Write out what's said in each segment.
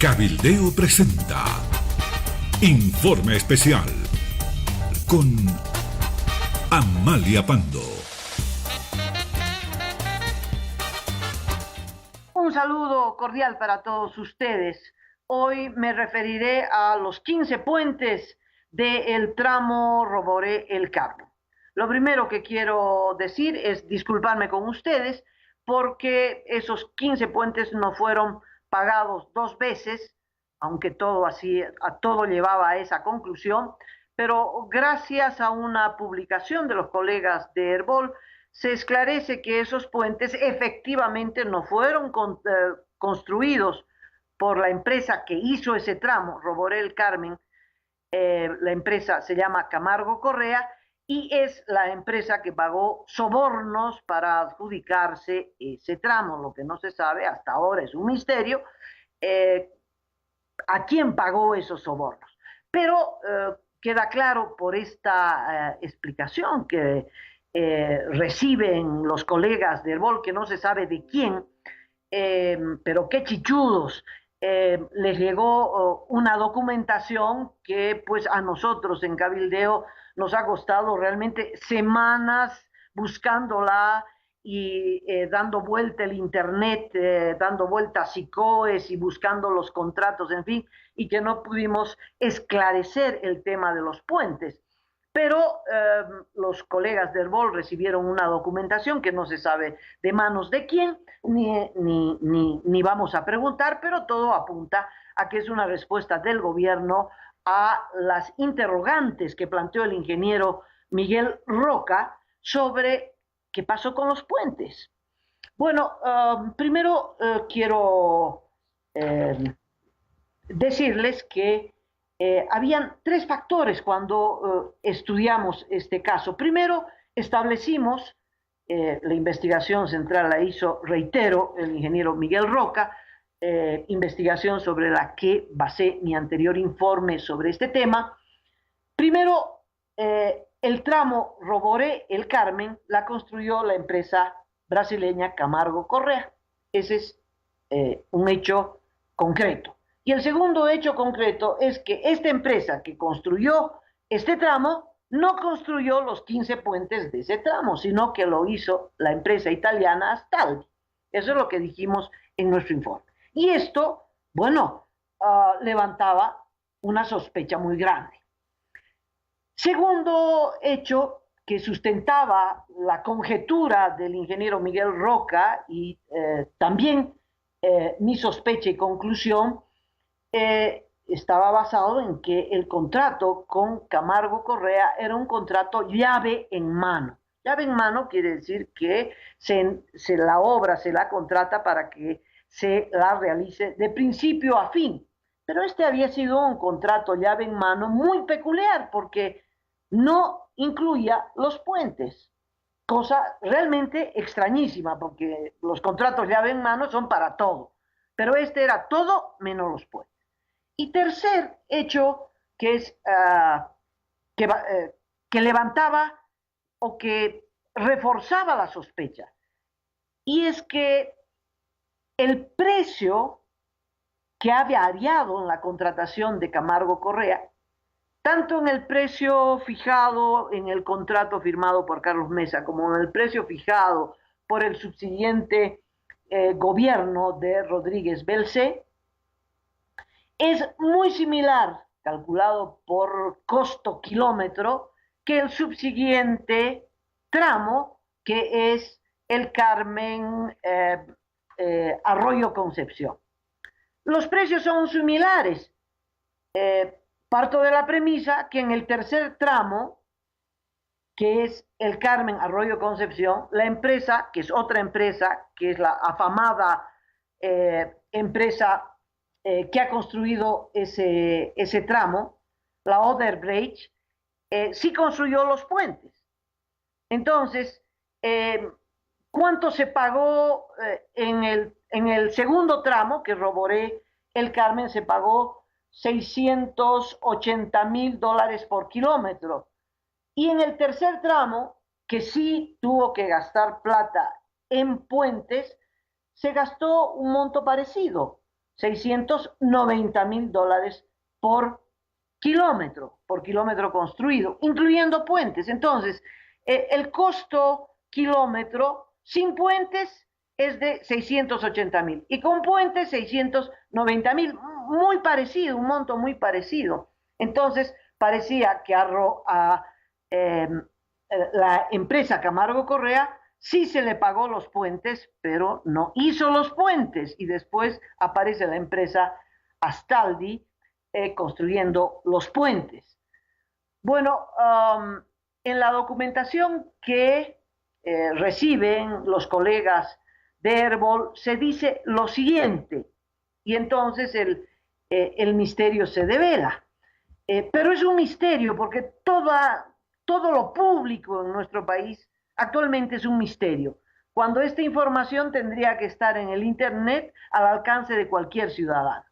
Cabildeo presenta Informe Especial con Amalia Pando. Un saludo cordial para todos ustedes. Hoy me referiré a los 15 puentes del tramo Roboré-El Carmen. Lo primero que quiero decir es disculparme con ustedes porque esos 15 puentes no fueron pagados dos veces, aunque todo llevaba a esa conclusión, pero gracias a una publicación de los colegas de Herbol se esclarece que esos puentes efectivamente no fueron construidos por la empresa que hizo ese tramo, Roboré-El Carmen. La empresa se llama Camargo Correa y es la empresa que pagó sobornos para adjudicarse ese tramo. Lo que no se sabe hasta ahora es un misterio a quién pagó esos sobornos. Pero queda claro por esta explicación que reciben los colegas del BOL, que no se sabe de quién, pero qué chichudos. Les llegó una documentación que pues a nosotros en Cabildeo nos ha costado realmente semanas buscándola y dando vuelta el internet, dando vuelta a SICOES y buscando los contratos, en fin, y que no pudimos esclarecer el tema de los puentes. Pero los colegas del BOL recibieron una documentación que no se sabe de manos de quién, ni vamos a preguntar, pero todo apunta a que es una respuesta del gobierno a las interrogantes que planteó el ingeniero Miguel Roca sobre qué pasó con los puentes. Bueno, primero quiero decirles que habían tres factores cuando estudiamos este caso. Primero, establecimos, la investigación central la hizo, reitero, el ingeniero Miguel Roca, investigación sobre la que basé mi anterior informe sobre este tema. Primero, el tramo Roboré-El Carmen la construyó la empresa brasileña Camargo Correa. Ese es un hecho concreto. Y el segundo hecho concreto es que esta empresa que construyó este tramo no construyó los 15 puentes de ese tramo, sino que lo hizo la empresa italiana Astaldi. Eso es lo que dijimos en nuestro informe. Y esto, bueno, levantaba una sospecha muy grande. Segundo hecho que sustentaba la conjetura del ingeniero Miguel Roca y también mi sospecha y conclusión, estaba basado en que el contrato con Camargo Correa era un contrato llave en mano. Llave en mano quiere decir que la obra se la contrata para que se la realice de principio a fin. Pero este había sido un contrato llave en mano muy peculiar porque no incluía los puentes, cosa realmente extrañísima porque los contratos llave en mano son para todo, pero este era todo menos los puentes. Y tercer hecho que es que levantaba o que reforzaba la sospecha, y es que el precio que ha variado en la contratación de Camargo Correa, tanto en el precio fijado en el contrato firmado por Carlos Mesa como en el precio fijado por el subsiguiente gobierno de Rodríguez Belcé, es muy similar, calculado por costo kilómetro, que el subsiguiente tramo, que es el Carmen Arroyo Concepción. Los precios son similares. Parto de la premisa que en el tercer tramo, que es el Carmen Arroyo Concepción, la empresa, que es otra empresa, que es la afamada empresa que ha construido ese tramo, la Oderbrecht, sí construyó los puentes. Entonces, ¿cuánto se pagó en el segundo tramo, que Roboré-El Carmen? Se pagó $680,000 por kilómetro. Y en el tercer tramo, que sí tuvo que gastar plata en puentes, se gastó un monto parecido, $690,000 por kilómetro construido, incluyendo puentes. Entonces, el costo kilómetro sin puentes es de 680,000 y con puentes 690,000, muy parecido, un monto muy parecido. Entonces, parecía que la empresa Camargo Correa sí se le pagó los puentes, pero no hizo los puentes. Y después aparece la empresa Astaldi construyendo los puentes. Bueno, en la documentación que reciben los colegas de Herbol se dice lo siguiente, y entonces el misterio se devela. Pero es un misterio porque todo lo público en nuestro país actualmente es un misterio, cuando esta información tendría que estar en el Internet al alcance de cualquier ciudadano.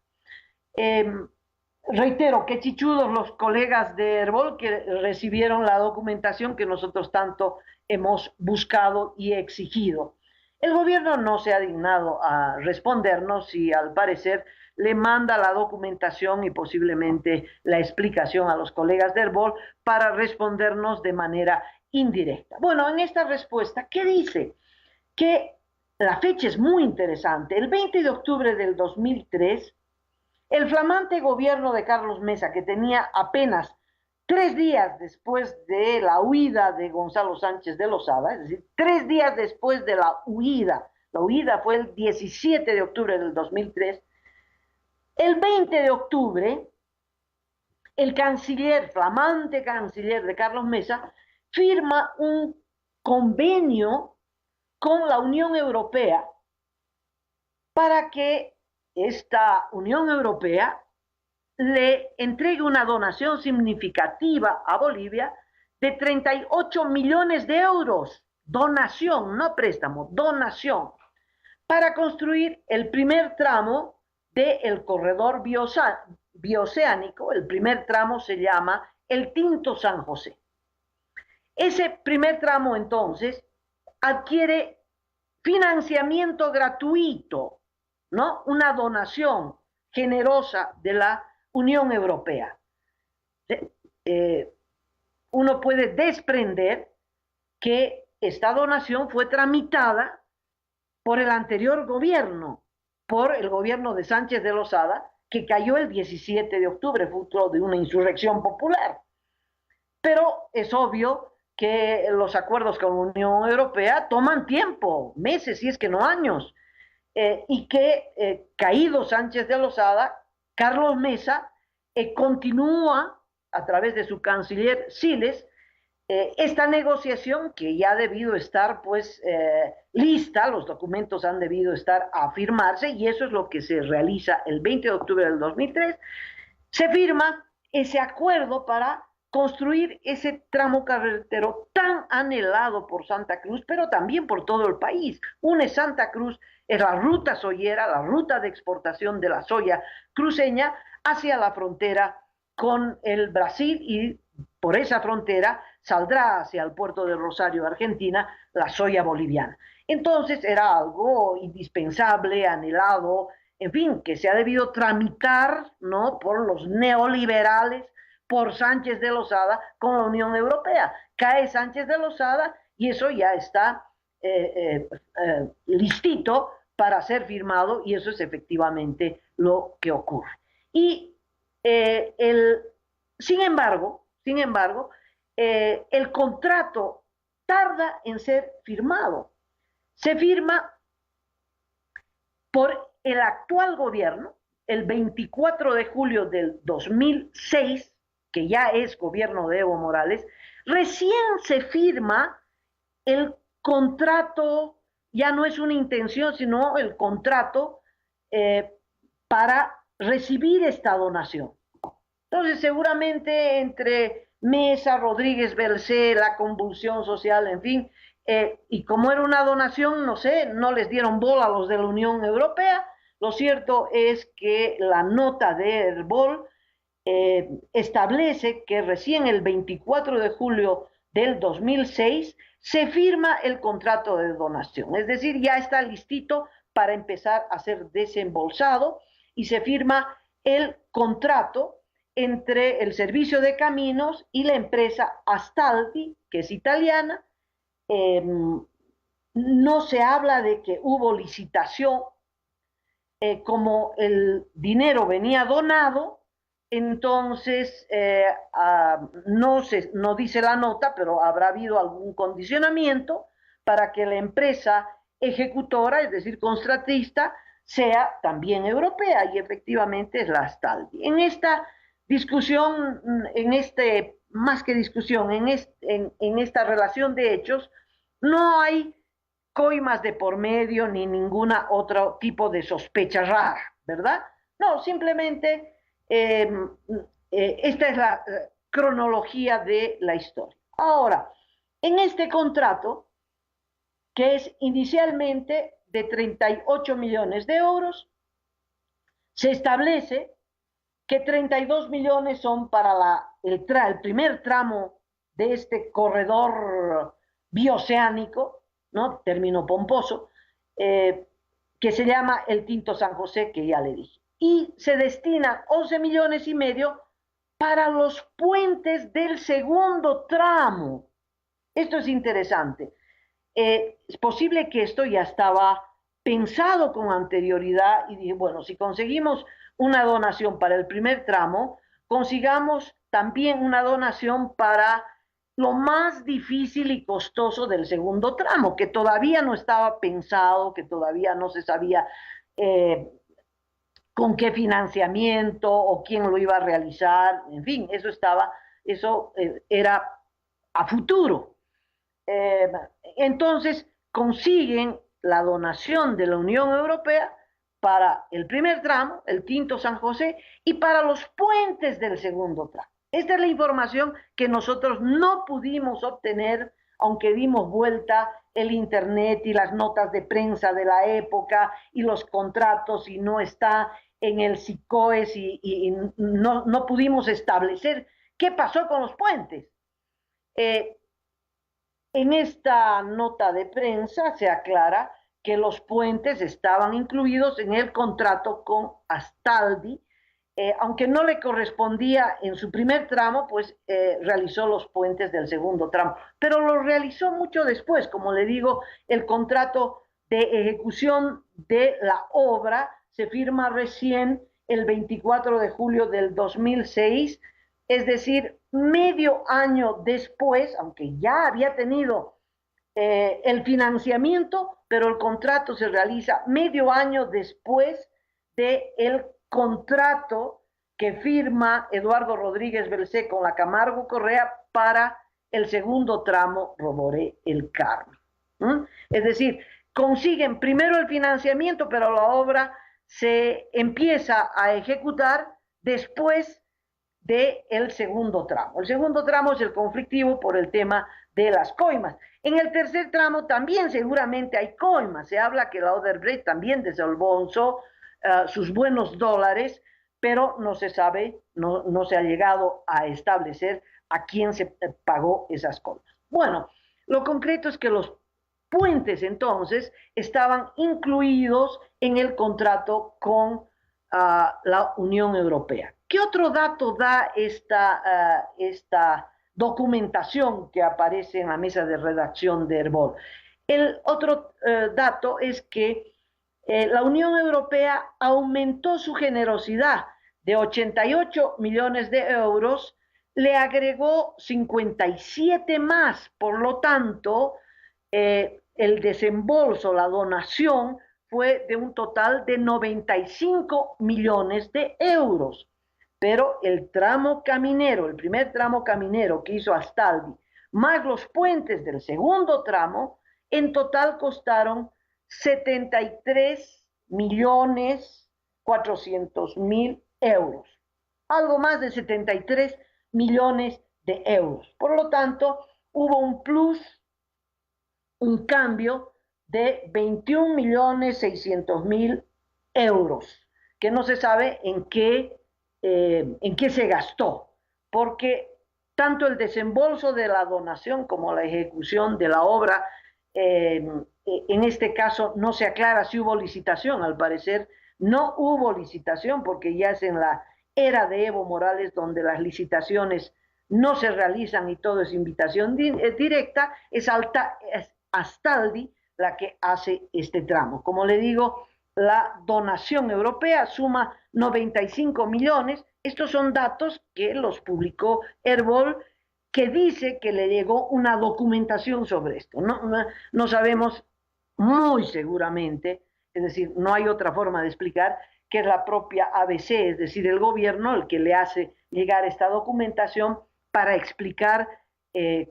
Reitero, qué chichudos los colegas de Herbol que recibieron la documentación que nosotros tanto hemos buscado y exigido. El gobierno no se ha dignado a respondernos y al parecer le manda la documentación y posiblemente la explicación a los colegas de Herbol para respondernos de manera indirecta. Bueno, en esta respuesta, ¿qué dice? Que la fecha es muy interesante. El 20 de octubre del 2003, el flamante gobierno de Carlos Mesa, que tenía apenas 3 días después de la huida de Gonzalo Sánchez de Lozada, es decir, 3 días después de la huida fue el 17 de octubre del 2003, el 20 de octubre, el flamante canciller de Carlos Mesa, firma un convenio con la Unión Europea para que esta Unión Europea le entregue una donación significativa a Bolivia de 38 millones de euros. Donación, no préstamo, donación, para construir el primer tramo del corredor bioceánico. El primer tramo se llama el Tinto San José. Ese primer tramo entonces adquiere financiamiento gratuito, ¿no? Una donación generosa de la Unión Europea. Uno puede desprender que esta donación fue tramitada por el anterior gobierno, por el gobierno de Sánchez de Lozada, que cayó el 17 de octubre, fruto de una insurrección popular. Pero es obvio que los acuerdos con la Unión Europea toman tiempo, meses, si es que no años, y que caído Sánchez de Lozada, Carlos Mesa continúa a través de su canciller Siles esta negociación que ya ha debido estar pues lista, los documentos han debido estar a firmarse y eso es lo que se realiza el 20 de octubre del 2003. Se firma ese acuerdo para construir ese tramo carretero tan anhelado por Santa Cruz, pero también por todo el país. Une Santa Cruz, es la ruta soyera, la ruta de exportación de la soya cruceña hacia la frontera con el Brasil y por esa frontera saldrá hacia el puerto de Rosario, Argentina, la soya boliviana. Entonces era algo indispensable, anhelado, en fin, que se ha debido tramitar, ¿no?, por los neoliberales, por Sánchez de Lozada con la Unión Europea. Cae Sánchez de Lozada y eso ya está listito para ser firmado y eso es efectivamente lo que ocurre. Y sin embargo, el contrato tarda en ser firmado. Se firma por el actual gobierno el 24 de julio del 2006, que ya es gobierno de Evo Morales. Recién se firma el contrato, ya no es una intención, sino el contrato para recibir esta donación. Entonces, seguramente entre Mesa, Rodríguez Belcé, la convulsión social, en fin, y como era una donación, no sé, no les dieron bola a los de la Unión Europea. Lo cierto es que la nota de Herbol establece que recién el 24 de julio del 2006 se firma el contrato de donación, es decir, ya está listito para empezar a ser desembolsado. y se firma el contrato entre el servicio de caminos y la empresa Astaldi, que es italiana. No se habla de que hubo licitación, como el dinero venía donado, entonces no dice la nota, pero habrá habido algún condicionamiento para que la empresa ejecutora, es decir, contratista, sea también europea, y efectivamente es la Astaldi. En esta discusión, más que discusión, en esta relación de hechos, no hay coimas de por medio ni ninguna otro tipo de sospecha rara, ¿verdad? No, simplemente esta es la cronología de la historia. Ahora, en este contrato, que es inicialmente de 38 millones de euros, se establece que 32 millones son para el primer tramo de este corredor bioceánico, ¿no? Término pomposo, que se llama el Tinto San José, que ya le dije. Y se destina 11 millones y medio para los puentes del segundo tramo. Esto es interesante. Es posible que esto ya estaba pensado con anterioridad y dije, bueno, si conseguimos una donación para el primer tramo, consigamos también una donación para lo más difícil y costoso del segundo tramo, que todavía no estaba pensado, que todavía no se sabía con qué financiamiento o quién lo iba a realizar, en fin, eso era a futuro. Entonces consiguen la donación de la Unión Europea para el primer tramo, el Tinto San José, y para los puentes del segundo tramo. Esta es la información que nosotros no pudimos obtener, aunque dimos vuelta el internet y las notas de prensa de la época y los contratos, y no está en el SICOES, y no pudimos establecer qué pasó con los puentes. En esta nota de prensa se aclara que los puentes estaban incluidos en el contrato con Astaldi, aunque no le correspondía en su primer tramo, pues realizó los puentes del segundo tramo, pero lo realizó mucho después. Como le digo, el contrato de ejecución de la obra se firma recién el 24 de julio del 2006, es decir, medio año después, aunque ya había tenido el financiamiento, pero el contrato se realiza medio año después del contrato que firma Eduardo Rodríguez Belcé con la Camargo Correa para el segundo tramo Roboré El Carmen. Es decir, consiguen primero el financiamiento, pero la obra se empieza a ejecutar después del segundo tramo. El segundo tramo es el conflictivo por el tema de las coimas. En el tercer tramo también seguramente hay coimas. Se habla que la Odebrecht también desembolsó sus buenos dólares, pero no se sabe, no se ha llegado a establecer a quién se pagó esas coimas. Bueno, lo concreto es que los puentes entonces estaban incluidos en el contrato con la Unión Europea. ¿Qué otro dato da esta documentación que aparece en la mesa de redacción de Herbol? El otro dato es que la Unión Europea aumentó su generosidad de 88 millones de euros, le agregó 57 más, por lo tanto, el desembolso, la donación, fue de un total de 95 millones de euros. Pero el tramo caminero, el primer tramo caminero que hizo Astaldi, más los puentes del segundo tramo, en total costaron 73 millones 400 mil euros. Algo más de 73 millones de euros. Por lo tanto, hubo un plus, un cambio de 21 millones 600 mil euros, que no se sabe en qué se gastó, porque tanto el desembolso de la donación como la ejecución de la obra, en este caso no se aclara si hubo licitación. Al parecer no hubo licitación porque ya es en la era de Evo Morales donde las licitaciones no se realizan y todo es invitación directa, es Astaldi la que hace este tramo. Como le digo, la donación europea suma 95 millones. Estos son datos que los publicó Herbol, que dice que le llegó una documentación sobre esto. No sabemos muy seguramente, es decir, no hay otra forma de explicar, que es la propia ABC, es decir, el gobierno, el que le hace llegar esta documentación para explicar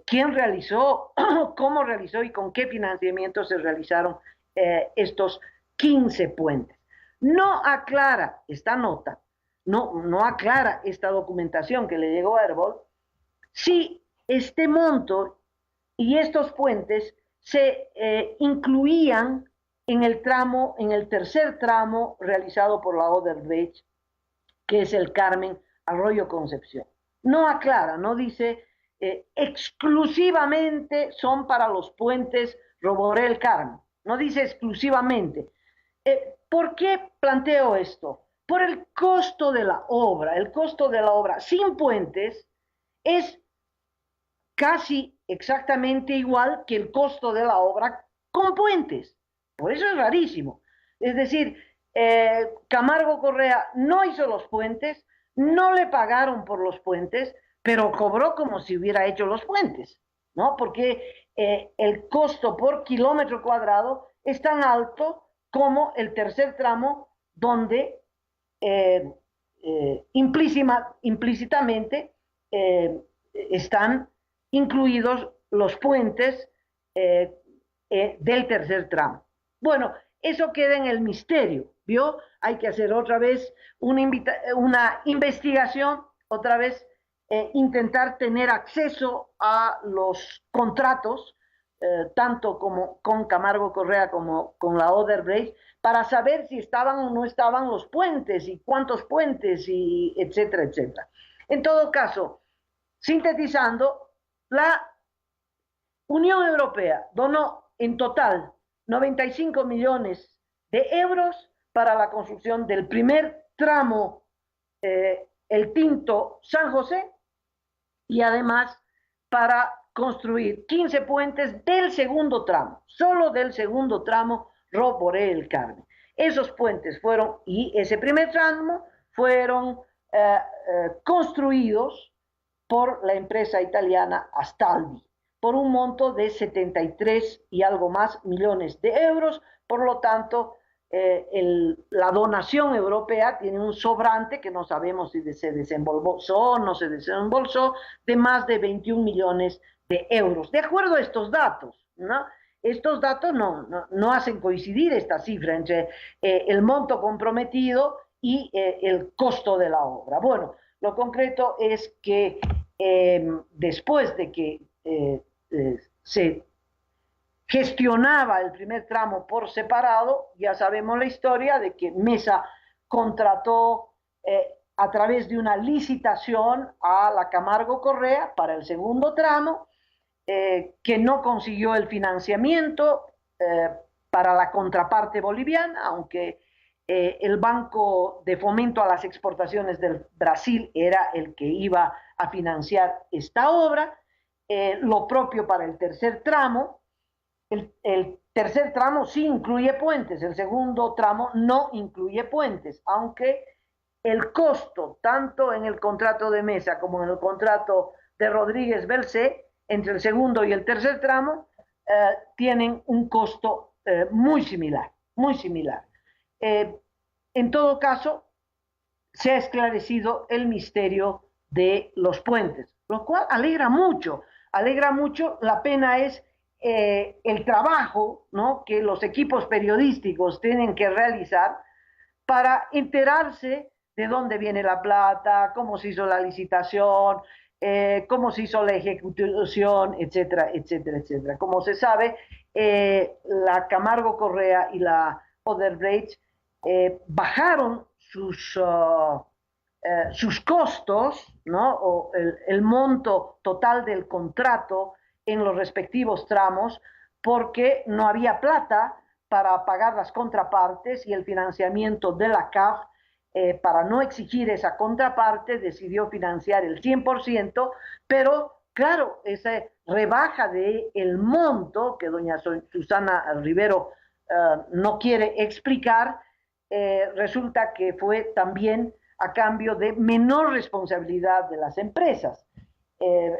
quién realizó, cómo realizó y con qué financiamiento se realizaron estos 15 puentes. No aclara esta nota, no aclara esta documentación que le llegó a Herbol, si este monto y estos puentes se incluían en el tramo, en el tercer tramo realizado por la Odebrecht, que es el Carmen Arroyo Concepción. No aclara, no dice exclusivamente son para los puentes Roborel Carmen, no dice exclusivamente. ¿Por qué planteo esto? Por el costo de la obra. El costo de la obra sin puentes es casi exactamente igual que el costo de la obra con puentes. Por eso es rarísimo. Es decir, Camargo Correa no hizo los puentes, no le pagaron por los puentes, pero cobró como si hubiera hecho los puentes, ¿no? Porque el costo por kilómetro cuadrado es tan alto como el tercer tramo, donde implícitamente están incluidos los puentes del tercer tramo. Bueno, eso queda en el misterio, ¿vio? Hay que hacer otra vez una investigación, otra vez intentar tener acceso a los contratos, tanto como con Camargo Correa como con la Odebrecht, para saber si estaban o no estaban los puentes y cuántos puentes, y etcétera, etcétera. En todo caso, sintetizando, la Unión Europea donó en total 95 millones de euros para la construcción del primer tramo, el Tinto San José, y además para construir 15 puentes del segundo tramo, solo del segundo tramo Roborel Carmen. Esos puentes fueron, y ese primer tramo, fueron construidos por la empresa italiana Astaldi, por un monto de 73 y algo más millones de euros. Por lo tanto, la donación europea tiene un sobrante que no sabemos si se desembolsó o no se desembolsó, de más de 21 millones de euros. De acuerdo a estos datos, ¿no? Estos datos no hacen coincidir esta cifra entre el monto comprometido y el costo de la obra. Bueno, lo concreto es que después de que se gestionaba el primer tramo por separado, ya sabemos la historia de que Mesa contrató a través de una licitación a la Camargo Correa para el segundo tramo, que no consiguió el financiamiento para la contraparte boliviana, aunque el Banco de Fomento a las Exportaciones del Brasil era el que iba a financiar esta obra. Lo propio para el tercer tramo. El tercer tramo sí incluye puentes, el segundo tramo no incluye puentes, aunque el costo, tanto en el contrato de Mesa como en el contrato de Rodríguez Belcé, entre el segundo y el tercer tramo, tienen un costo muy similar, muy similar. En todo caso, se ha esclarecido el misterio de los puentes, lo cual alegra mucho. La pena es el trabajo, ¿no?, que los equipos periodísticos tienen que realizar para enterarse de dónde viene la plata, cómo se hizo la licitación, cómo se hizo la ejecución, etcétera, etcétera, etcétera. Como se sabe, la Camargo Correa y la Odebrecht bajaron sus costos, ¿no?, o el monto total del contrato en los respectivos tramos, porque no había plata para pagar las contrapartes y el financiamiento de la CAF, para no exigir esa contraparte, decidió financiar el 100%, pero claro, esa rebaja del monto que doña Susana Rivero no quiere explicar, resulta que fue también a cambio de menor responsabilidad de las empresas.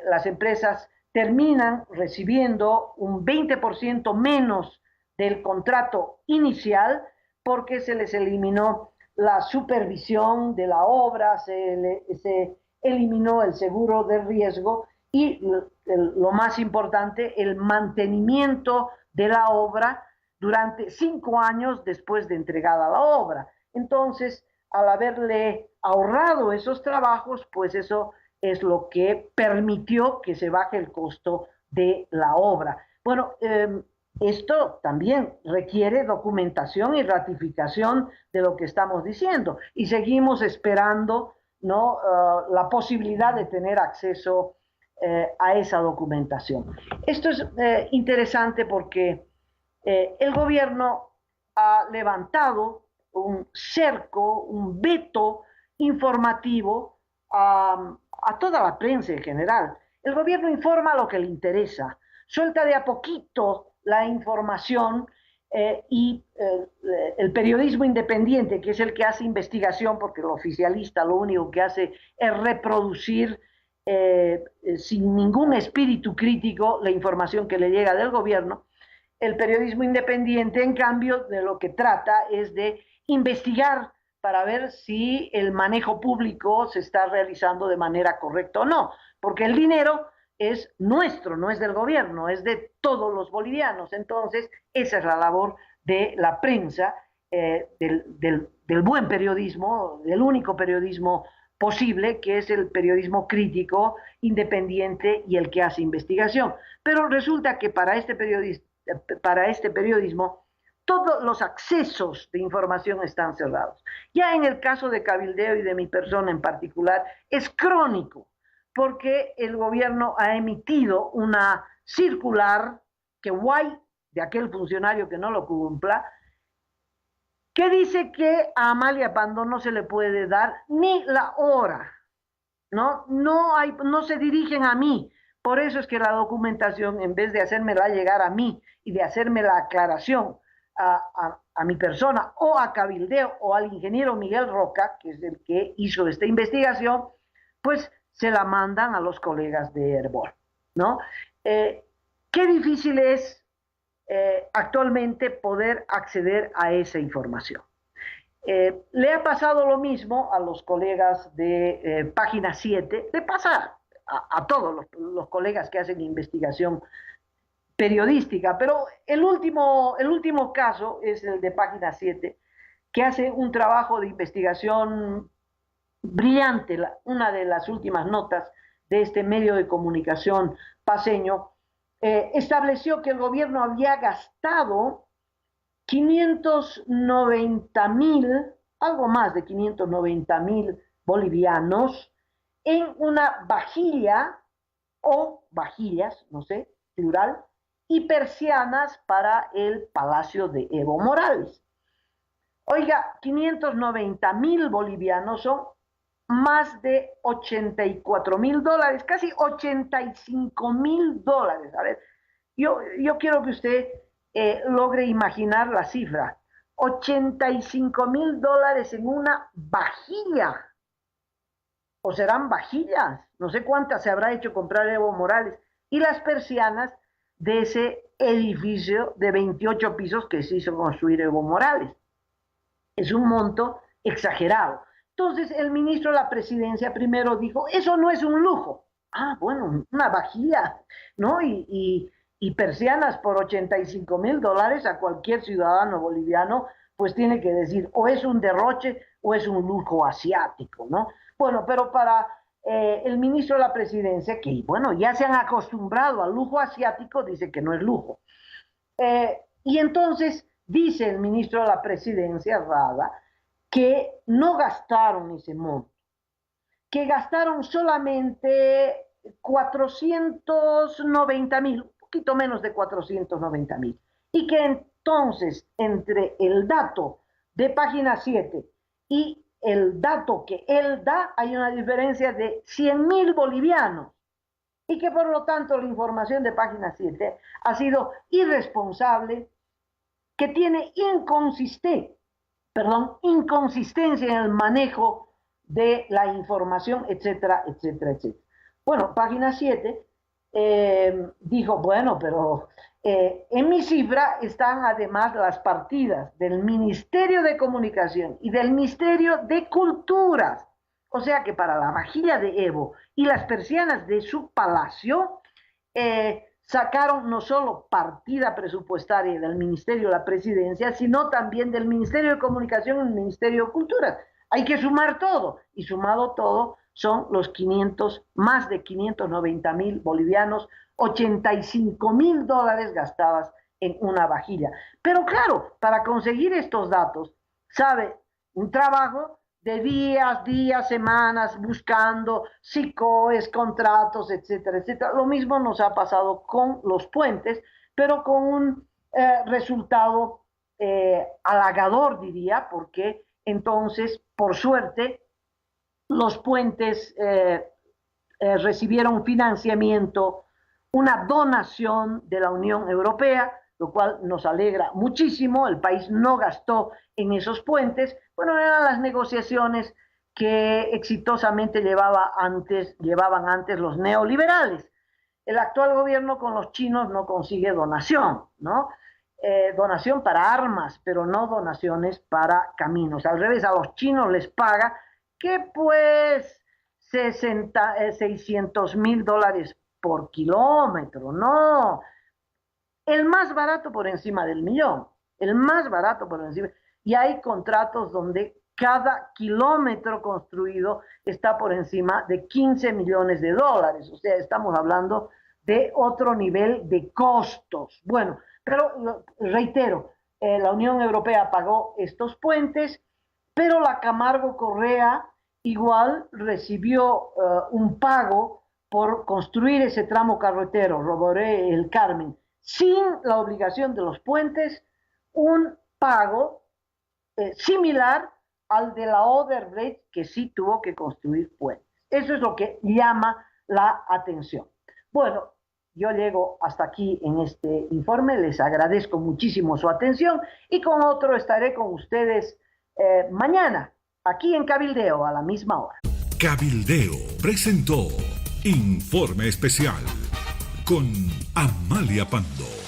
Las empresas terminan recibiendo un 20% menos del contrato inicial porque se les eliminó la supervisión de la obra, se eliminó el seguro de riesgo y lo más importante, el mantenimiento de la obra durante 5 años después de entregada la obra. Entonces, al haberle ahorrado esos trabajos, pues eso es lo que permitió que se baje el costo de la obra. Bueno, esto también requiere documentación y ratificación de lo que estamos diciendo y seguimos esperando, ¿no? La posibilidad de tener acceso a esa documentación. Esto es interesante porque el gobierno ha levantado un cerco, un veto informativo a toda la prensa en general. El gobierno informa lo que le interesa, suelta de a poquito la información y el periodismo independiente, que es el que hace investigación, porque el oficialista lo único que hace es reproducir sin ningún espíritu crítico la información que le llega del gobierno. El periodismo independiente, en cambio, de lo que trata es de investigar para ver si el manejo público se está realizando de manera correcta o no, porque el dinero es nuestro, no es del gobierno, es de todos los bolivianos. Entonces, esa es la labor de la prensa, del buen periodismo, del único periodismo posible, que es el periodismo crítico, independiente y el que hace investigación. Pero resulta que para este periodismo todos los accesos de información están cerrados. Ya en el caso de Cabildeo y de mi persona en particular, es crónico, porque el gobierno ha emitido una circular que guay de aquel funcionario que no lo cumpla, que dice que a Amalia Pando no se le puede dar ni la hora, ¿no? No se dirigen a mí. Por eso es que la documentación, en vez de hacérmela llegar a mí y de hacerme la aclaración a mi persona o a Cabildeo o al ingeniero Miguel Roca, que es el que hizo esta investigación, pues se la mandan a los colegas de Herbol, ¿no? Qué difícil es actualmente poder acceder a esa información. Le ha pasado lo mismo a los colegas de Página 7, le pasa a todos los colegas que hacen investigación periodística, pero el último caso es el de Página 7, que hace un trabajo de investigación brillante. Una de las últimas notas de este medio de comunicación paseño estableció que el gobierno había gastado 590.000, algo más de 590.000 bolivianos en una vajilla o vajillas, no sé, plural, y persianas para el Palacio de Evo Morales. Oiga, 590.000 bolivianos son más de $84.000, casi $85.000. A ver, yo quiero que usted logre imaginar la cifra. $85.000 en una vajilla. O serán vajillas. No sé cuántas se habrá hecho comprar Evo Morales. Y las persianas de ese edificio de 28 pisos que se hizo construir Evo Morales. Es un monto exagerado. Entonces el ministro de la presidencia primero dijo, eso no es un lujo. Ah, bueno, una vajilla, ¿no? Y persianas por $85.000 a cualquier ciudadano boliviano, pues tiene que decir, o es un derroche o es un lujo asiático, ¿no? Bueno, pero para el ministro de la presidencia, que bueno, ya se han acostumbrado al lujo asiático, dice que no es lujo. Y entonces dice el ministro de la presidencia, Rada, que no gastaron ese monto, que gastaron solamente 490.000, un poquito menos de 490.000, y que entonces entre el dato de página 7 y el dato que él da, hay una diferencia de 100.000 bolivianos. Y que por lo tanto la información de página 7 ha sido irresponsable, que tiene inconsistencia en el manejo de la información, etcétera, etcétera, etcétera. Bueno, página 7 dijo, bueno, pero en mi cifra están además las partidas del Ministerio de Comunicación y del Ministerio de Culturas. O sea que para la vajilla de Evo y las persianas de su palacio, sacaron no solo partida presupuestaria del Ministerio de la Presidencia, sino también del Ministerio de Comunicación y del Ministerio de Cultura. Hay que sumar todo, y sumado todo son los más de 590.000 bolivianos, $85.000 gastadas en una vajilla. Pero claro, para conseguir estos datos, sabe, un trabajo de días, semanas, buscando SICOES, contratos, etcétera, etcétera. Lo mismo nos ha pasado con los puentes, pero con un resultado halagador, diría, porque entonces, por suerte, los puentes recibieron financiamiento, una donación de la Unión Europea, lo cual nos alegra muchísimo. El país no gastó en esos puentes. Bueno, eran las negociaciones que exitosamente llevaban antes los neoliberales. El actual gobierno con los chinos no consigue donación, ¿no? Donación para armas, pero no donaciones para caminos. Al revés, a los chinos les paga que pues $600.000 por kilómetro, no. El más barato por encima del millón, el más barato por encima. Y hay contratos donde cada kilómetro construido está por encima de $15 millones. O sea, estamos hablando de otro nivel de costos. Bueno, pero reitero, la Unión Europea pagó estos puentes, pero la Camargo Correa igual recibió un pago por construir ese tramo carretero, Roboré El Carmen, sin la obligación de los puentes, un pago similar al de la Odebrecht, que sí tuvo que construir puentes. Eso es lo que llama la atención. Bueno, yo llego hasta aquí en este informe, les agradezco muchísimo su atención y con otro estaré con ustedes mañana, aquí en Cabildeo, a la misma hora. Cabildeo presentó Informe Especial con Amalia Pando.